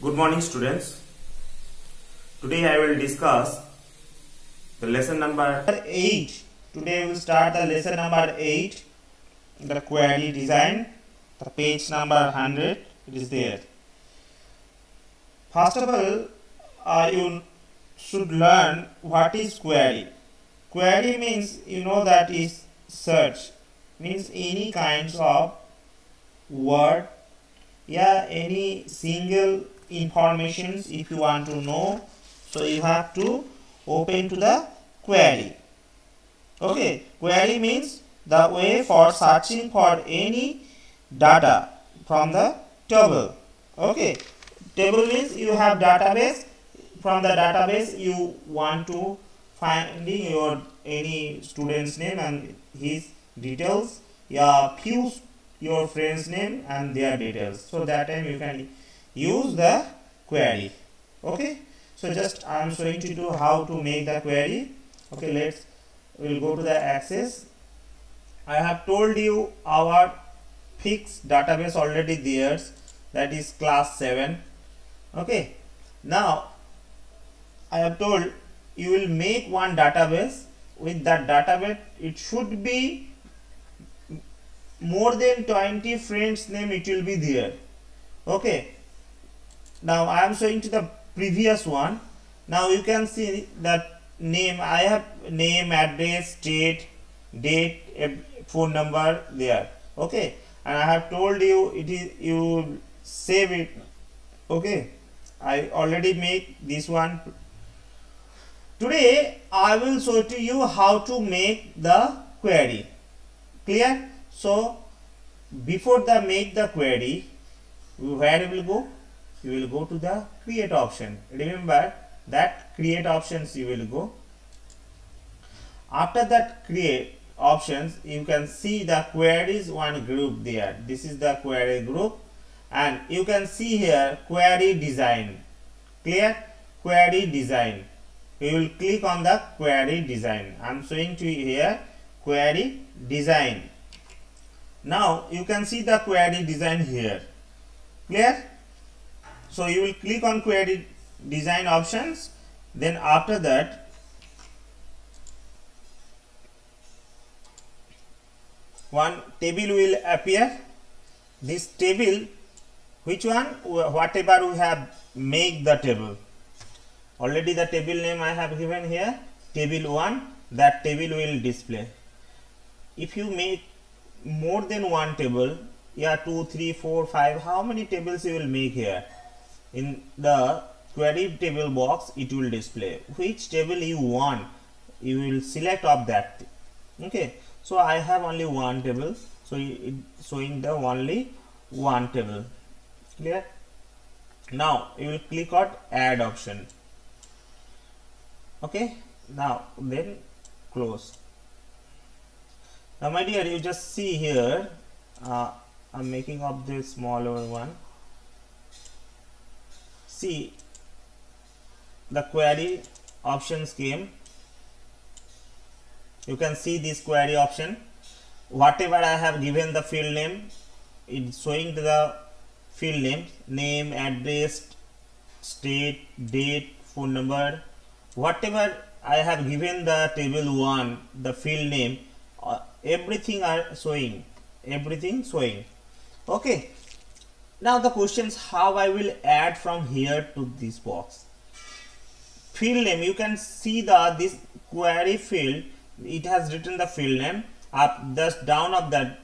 Good morning, students. Today I will discuss the lesson number 8. Today we will start the lesson number 8, the query design, the page number 100. It is there. First of all, you should learn what is query. Query means that is search, means any kinds of word, any single informations if you want to know, so you have to open to the query. Okay, query means the way for searching for any data from the table. Okay, table means you have database. From the database you want to finding your any student's name and his details, few your friend's name and their details, so that time you can use the query. Okay, so just I am showing to you how to make the query. Okay, we'll go to the access. I have told you our fixed database already there, that is class 7. Okay, now I have told you will make one database. With that database it should be more than 20 friends name, it will be there. Okay, now I am showing to the previous one. Now you can see that name, I have name, address, state, date, phone number there. Okay, and I have told you it is, you save it. Okay, I already made this one. Today I will show to you how to make the query. Clear? So before the make the query, where you will go? You will go to the create option. Remember that create options you will go. After that create options, you can see the queries one group there. This is the query group, and you can see here query design. Clear? Query design. You will click on the query design. I am showing to you here query design. Now you can see the query design here. Clear? So you will click on query design options. Then after that, one table will appear. This table, which one? Whatever we have make the table. Already the table name I have given here, table 1. That table will display. If you make more than one table, 2, 3, 4, 5, how many tables you will make here? In the query table box it will display which table you want. You will select of that. Okay, so I have only one table, so it showing the only one table. Clear? Now you will click on add option. Okay, now then close. Now my dear, you just see here, I'm making up this smaller one. See, the query options came. You can see this query option. Whatever I have given the field name, it's showing to the field name, address, state, date, phone number. Whatever I have given the table 1, the field name, everything are showing, everything showing. Okay, now the questions how I will add from here to this box. Field name, you can see this query field, it has written the field name up just down of that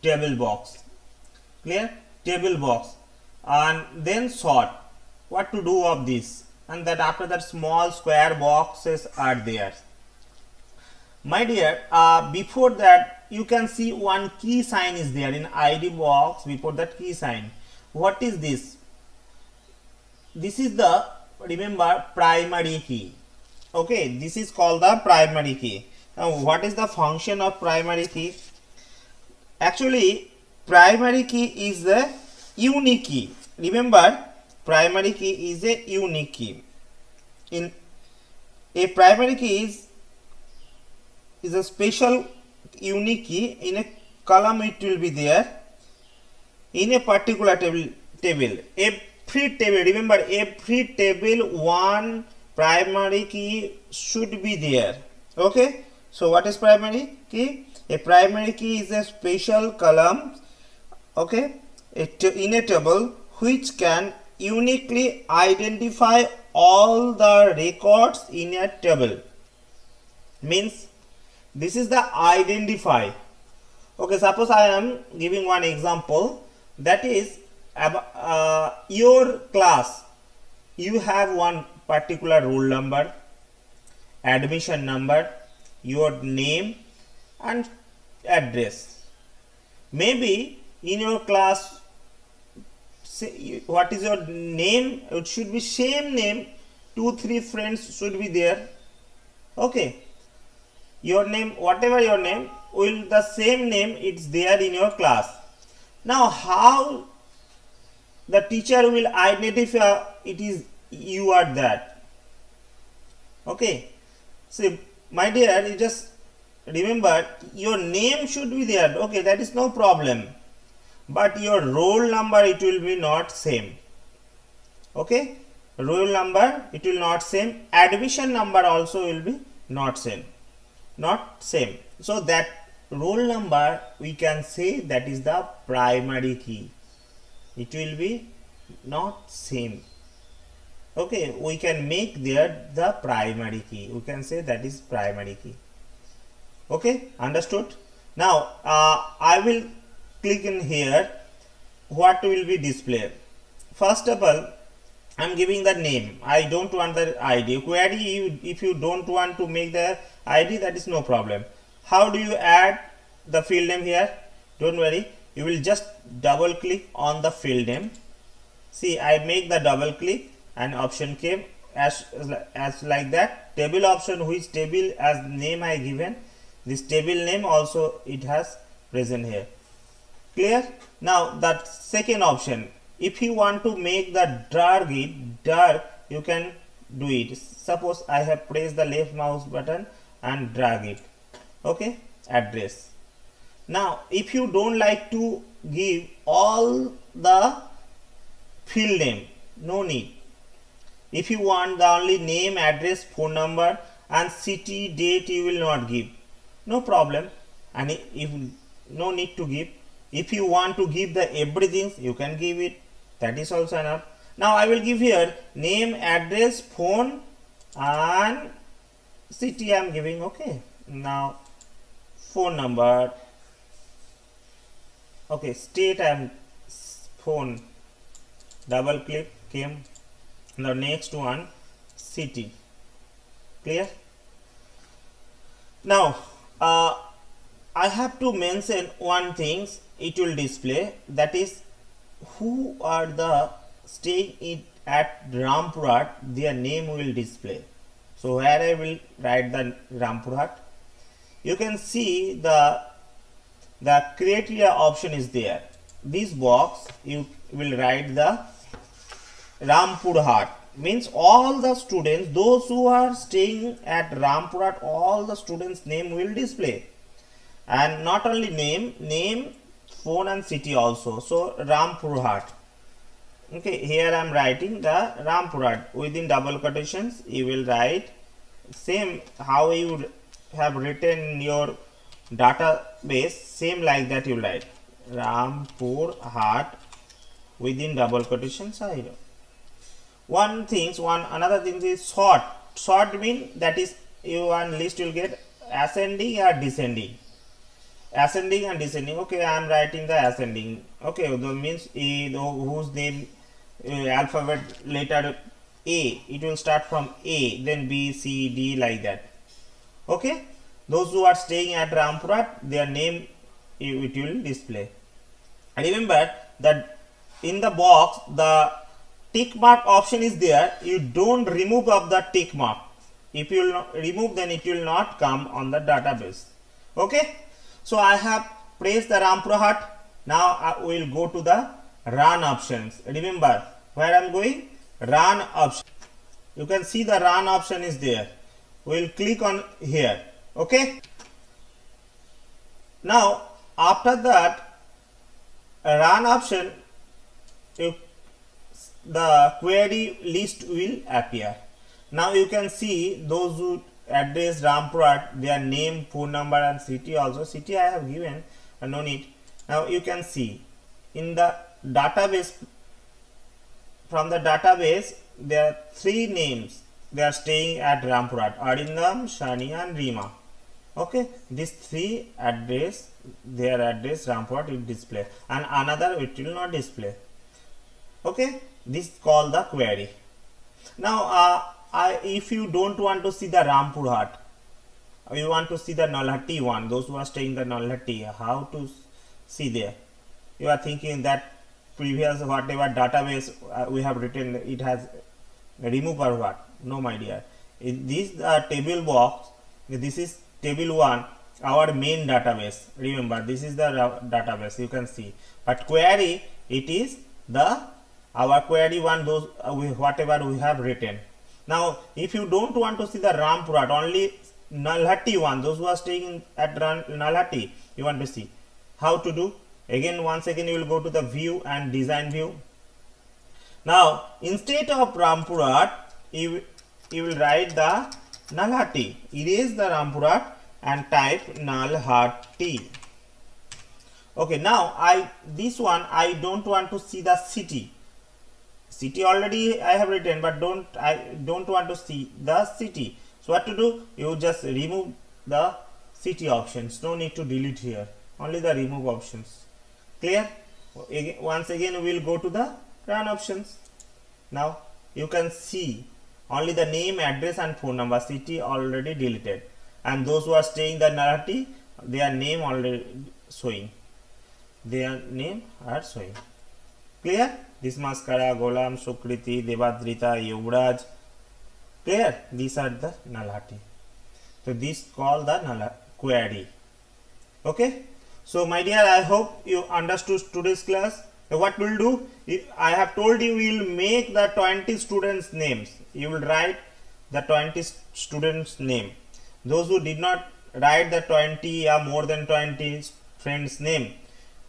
table box. Clear? Table box, and then sort. What to do of this? And that after that small square boxes are there. My dear, before that you can see one key sign is there in ID box. Before that key sign, what is this? This is the, remember, primary key. Okay, this is called the primary key. Now what is the function of primary key? Actually primary key is a unique key. Remember, primary key is a unique key. In a primary key is a special unique key. In a column it will be there. In a particular table, every table, remember, every table one primary key should be there. Okay, so what is primary key? A primary key is a special column, okay, in a table which can uniquely identify all the records in a table. Means this is the identify. Okay, suppose I am giving one example, that is your class, you have one particular roll number, admission number, your name and address. Maybe in your class, say, what is your name? It should be same name, 2-3 friends should be there. Okay, your name, whatever your name, will the same name it's there in your class. Now how the teacher will identify it is you are that? Okay, see my dear, you just remember your name should be there. Okay, that is no problem, but your roll number, it will be not same. Okay, roll number, it will not same, admission number also will be not same. So that roll number, we can say that is the primary key, it will be not same. Okay, we can make there the primary key, we can say that is primary key. Okay, understood? Now I will click in here, what will be displayed. First of all, I am giving the name, I don't want the ID. Query, if you don't want to make the ID, that is no problem. How do you add the field name here? Don't worry, you will just double click on the field name. See, I make the double click and option came as like that. Table option, which table as name I given, this table name also it has present here. Clear? Now that second option, if you want to make the dark, you can do it. Suppose I have pressed the left mouse button and drag it. Okay, address. Now if you don't like to give all the field name, no need. If you want the only name, address, phone number and city, date, you will not give, no problem. And if no need to give, if you want to give the everything, you can give it, that is also enough. Now I will give here name, address, phone and city I am giving. Okay, now phone number, okay, state I am phone, double click came. The next one city. Clear? Now I have to mention one thing, it will display, that is who are the staying at Rampurhat, their name will display. So where I will write the Rampurhat, you can see the criteria option is there. This box you will write the Rampurhat, means all the students, those who are staying at Rampurhat, all the students name will display. And not only name, phone and city also. So Rampurhat. Okay, here I am writing the Rampurhat. Within double quotations you will write same how you would have written in your database, same like that you write Rampurhat within double quotations. Another thing is sort mean that is you one list will get ascending or descending. Ascending and descending. Okay, I am writing the ascending. Okay, that means whose name alphabet letter A, it will start from A, then B, C, D, like that. Okay, those who are staying at Rampurhat, their name it will display. And remember that in the box the tick mark option is there, you don't remove of the tick mark. If you will remove, then it will not come on the database. Okay, so I have pressed the Rampurhat. Now I will go to the run options. Remember where I am going, run option. You can see the run option is there. We will click on here. Okay, now after that run option, you the query list will appear. Now you can see those who address Rampurhat, their name, phone number and city also. City I have given, no need. Now you can see in the database, from the database there are 3 names. They are staying at Rampurhat: Arindam, Shani and Rima. Okay, these 3 address, their address Rampurhat will display, and another it will not display. Okay, this is called the query. Now if you don't want to see the Rampurhat, you want to see the Nalhatti one, those who are staying the Nalhatti, how to see there? You are thinking that previous whatever database we have written, it has removed or what? No, my dear. In this table box, this is table 1, our main database. Remember, this is the database, you can see. But query, it is the our query one, those whatever we have written. Now if you don't want to see the Rampurhat, only Nalhatti one, those who are staying at Nalhatti, you want to see. How to do? Again, once again you will go to the view and design view. Now instead of Rampurhat, you will write the Nalhatti. Erase the Rampurhat and type Nalhatti. Okay, now this one I don't want to see the city. City already I have written, but I don't want to see the city. So what to do? You just remove the city options. No need to delete here. Only the remove options. Clear? Once again we will go to the run options. Now you can see only the name, address and phone number. City already deleted, and those who are staying the Nalhatti, their name already showing. Their name are showing. Clear? This Maskara, Golam, Sukriti, Devadrita, Yuvraj. Clear? These are the Nalhatti. So this called the query. Okay. So my dear, I hope you understood today's class. What we'll do, I have told you, we will make the 20 students names. You will write the 20 students name. Those who did not write the 20 or more than 20 friends name,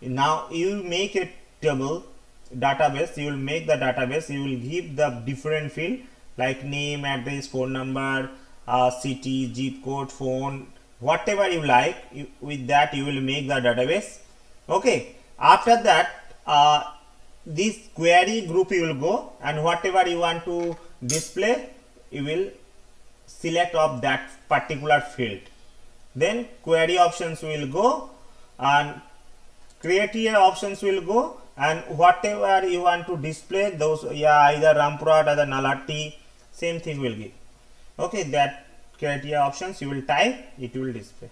now you will make a table database. You will make the database. You will give the different field like name, address, phone number, city, zip code, phone, whatever you like. With that you will make the database. Okay, after that this query group you will go, and whatever you want to display you will select of that particular field. Then query options will go and criteria options will go, and whatever you want to display, those either Rampurhat or the Nalhatti, same thing will give. Okay, that criteria options you will type, it will display.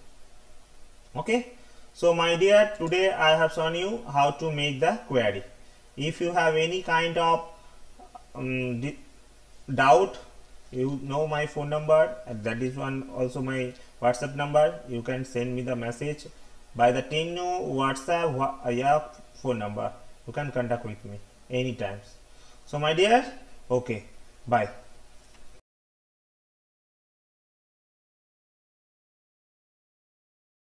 Okay, so my dear, today I have shown you how to make the query. If you have any kind of doubt, you know my phone number, and that is one also my WhatsApp number. You can send me the message by the Tenno WhatsApp phone number. You can contact with me anytime. So my dear, okay, bye.